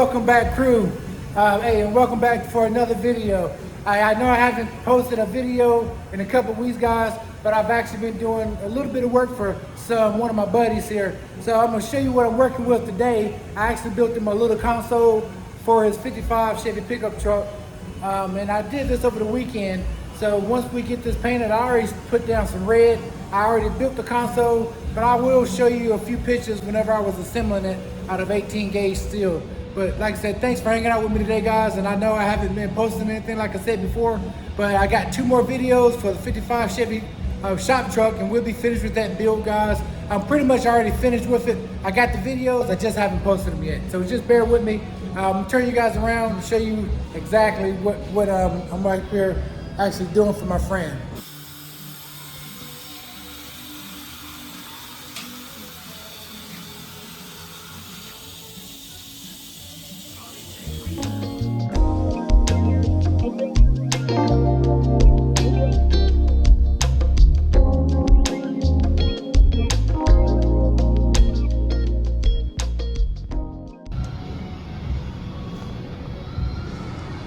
welcome back, crew. Hey, and welcome back for another video. I know I haven't posted a video in a couple weeks, guys, but I've actually been doing a little bit of work for one of my buddies here. So I'm gonna show you what I'm working with today. I actually built him a little console for his 55 Chevy pickup truck, and I did this over the weekend. So once we get this painted, I already put down some red. I already built the console, but I will show you a few pictures whenever I was assembling it out of 18 gauge steel. But like I said, thanks for hanging out with me today, guys. And I know I haven't been posting anything like I said before, but I got 2 more videos for the 55 Chevy shop truck, and we'll be finished with that build, guys. I'm pretty much already finished with it. I got the videos, I just haven't posted them yet. So just bear with me. I'm gonna turn you guys around and show you exactly what I'm right here actually doing for my friend.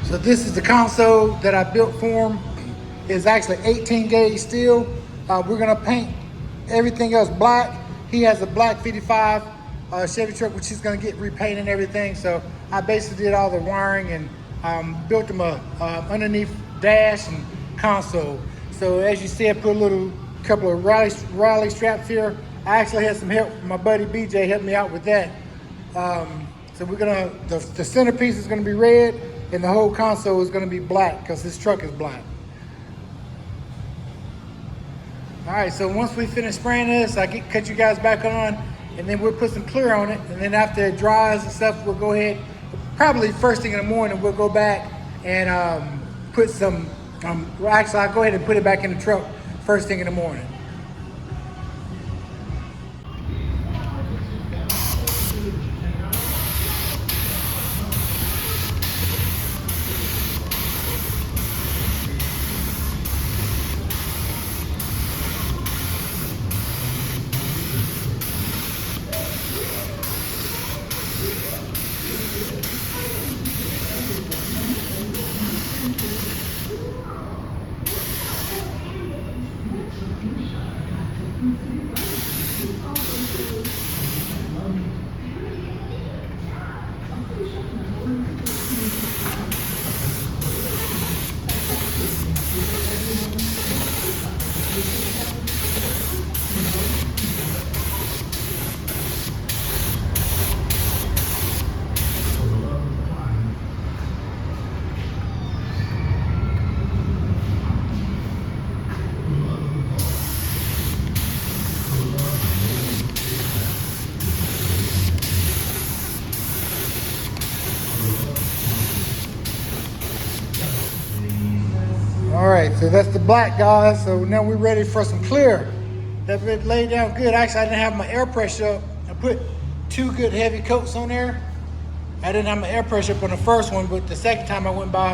So this is the console that I built for him. It's actually 18 gauge steel. We're gonna paint everything else black. He has a black 55 Chevy truck, which he's gonna get repainted and everything. So I basically did all the wiring and built him a underneath dash and console. So as you see, I put a couple of Riley straps here. I actually had some help from my buddy BJ helped me out with that. So we're gonna, the centerpiece is gonna be red, and the whole console is gonna be black because this truck is black. All right, so once we finish spraying this, cut you guys back on, and then we'll put some clear on it. And then after it dries and stuff, we'll go ahead, probably first thing in the morning, we'll go back and put some, well, actually I'll go ahead and put it back in the truck first thing in the morning. All right, so that's the black, guys. So now we're ready for some clear. That been laid down good. Actually, I didn't have my air pressure up. I put 2 good heavy coats on there. I didn't have my air pressure up on the first one, but the second time I went by,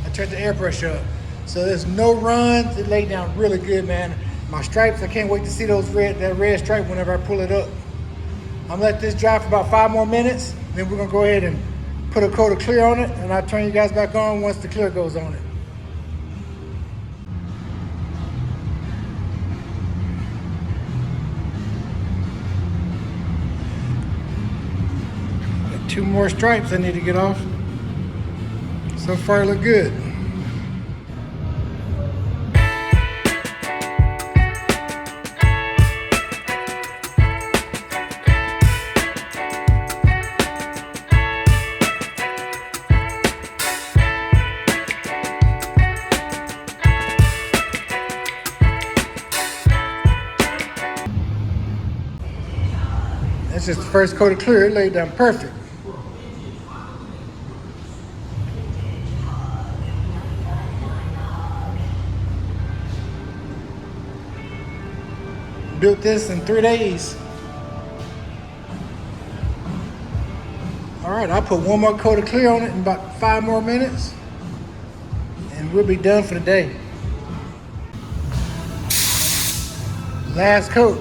I turned the air pressure up. So there's no runs. It laid down really good, man. My stripes, I can't wait to see that red stripe whenever I pull it up. I'm gonna let this dry for about 5 more minutes. Then we're gonna go ahead and put a coat of clear on it, and I'll turn you guys back on once the clear goes on it. Got 2 more stripes I need to get off. So far, it look good. That's just the first coat of clear. It laid down perfect. Built this in 3 days. All right, I'll put 1 more coat of clear on it in about 5 more minutes, and we'll be done for the day. Last coat.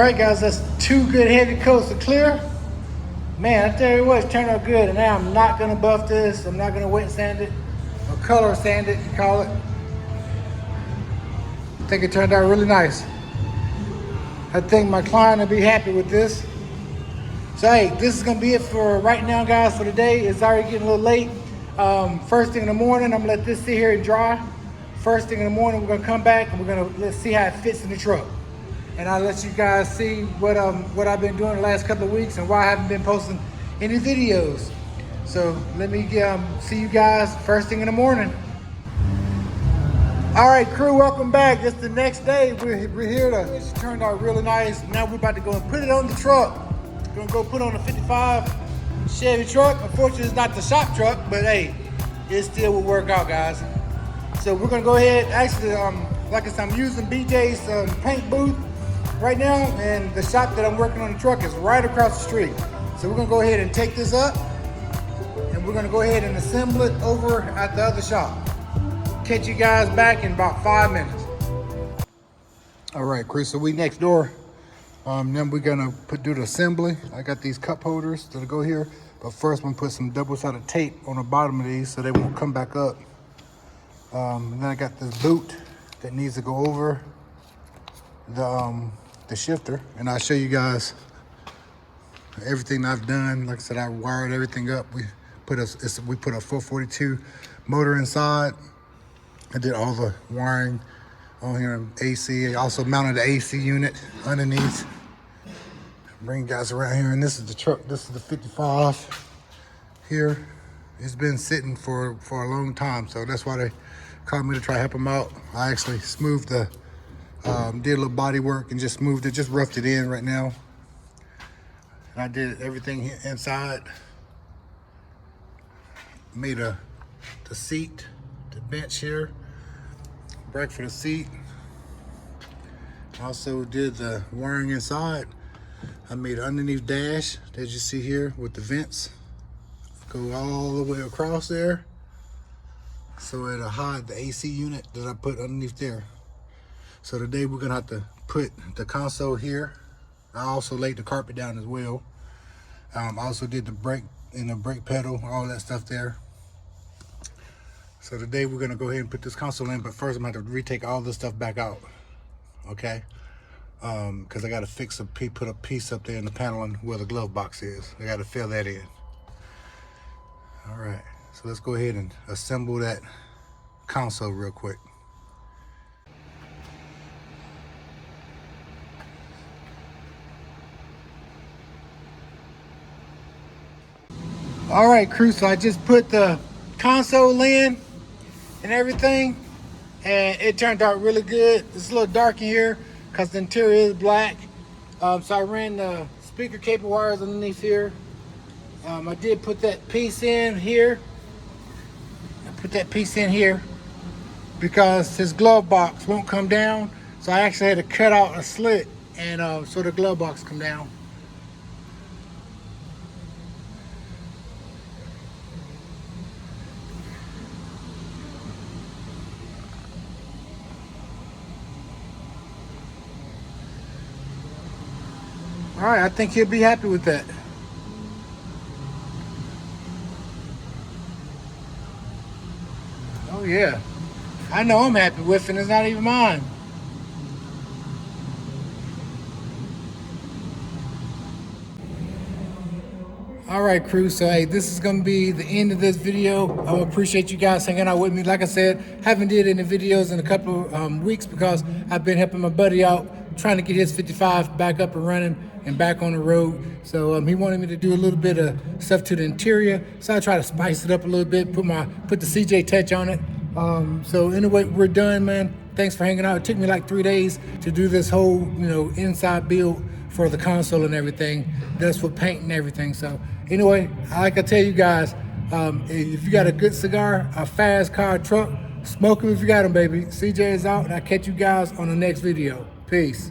right, guys, that's 2 good heavy coats of clear. Man, I tell you what, it's turned out good. And now I'm not gonna buff this. I'm not gonna wet sand it or color sand it, you call it. I think it turned out really nice. I think my client will be happy with this. So hey, this is gonna be it for right now, guys, for today. It's already getting a little late. First thing in the morning, I'm gonna let this sit here and dry. First thing in the morning, we're gonna come back and let's see how it fits in the truck. And I'll let you guys see what I've been doing the last couple of weeks and why I haven't been posting any videos. So let me see you guys first thing in the morning. All right, crew, welcome back. It's the next day. We're here to, it turned out really nice. Now we're about to go and put it on the truck. We're gonna go put on a 55 Chevy truck. Unfortunately, it's not the shop truck, but hey, it still will work out, guys. So we're gonna go ahead, actually, like I said, I'm using BJ's paint booth right now, and the shop that I'm working on the truck is right across the street. So we're gonna go ahead and take this up, and we're gonna go ahead and assemble it over at the other shop. Catch you guys back in about 5 minutes. All right, Chris, so we next door. Then we're gonna do the assembly. I got these cup holders that'll go here, but first I'm gonna put some double-sided tape on the bottom of these so they won't come back up. And then I got this boot that needs to go over the shifter, and I'll show you guys everything I've done. Like I said, I wired everything up. We put a 442 motor inside. I did all the wiring on here, AC. I also mounted the AC unit underneath. Bring you guys around here, and this is the truck. This is the 55 here. It's been sitting for a long time, so that's why they called me to try to help them out. I actually smoothed did a little body work and just smoothed it, just roughed it in right now. And I did everything inside. Made the seat, the bench here, bracket for the seat. Also did the wiring inside. I made an underneath dash that you see here with the vents. Go all the way across there. So it'll hide the AC unit that I put underneath there. So today we're gonna have to put the console here. I also laid the carpet down as well. I also did the brake and the brake pedal, all that stuff there. So today we're gonna go ahead and put this console in, but first I'm gonna have to retake all this stuff back out, okay? Because I gotta put a piece up there in the paneling where the glove box is. I gotta fill that in. All right, so let's go ahead and assemble that console real quick. All right, crew, so I just put the console in and everything, and it turned out really good. It's a little dark in here because the interior is black. So I ran the speaker cable wires underneath here. I did put that piece in here. I put that piece in here because his glove box won't come down. So I actually had to cut out a slit and so the glove box come down. All right, I think he'll be happy with that. Oh yeah, I know I'm happy with it, and it's not even mine. All right, crew, so hey, this is gonna be the end of this video. I appreciate you guys hanging out with me. Like I said, haven't did any videos in a couple weeks because I've been helping my buddy out, trying to get his 55 back up and running and back on the road. So he wanted me to do a little bit of stuff to the interior, so I try to spice it up a little bit, put the CJ touch on it. So anyway, we're done, man. Thanks for hanging out. It took me like 3 days to do this whole, inside build for the console and everything. That's with paint and everything. So anyway, like I tell you guys, if you got a good cigar, a fast car, truck, smoke them if you got them, baby. CJ is out, and I'll catch you guys on the next video. Peace.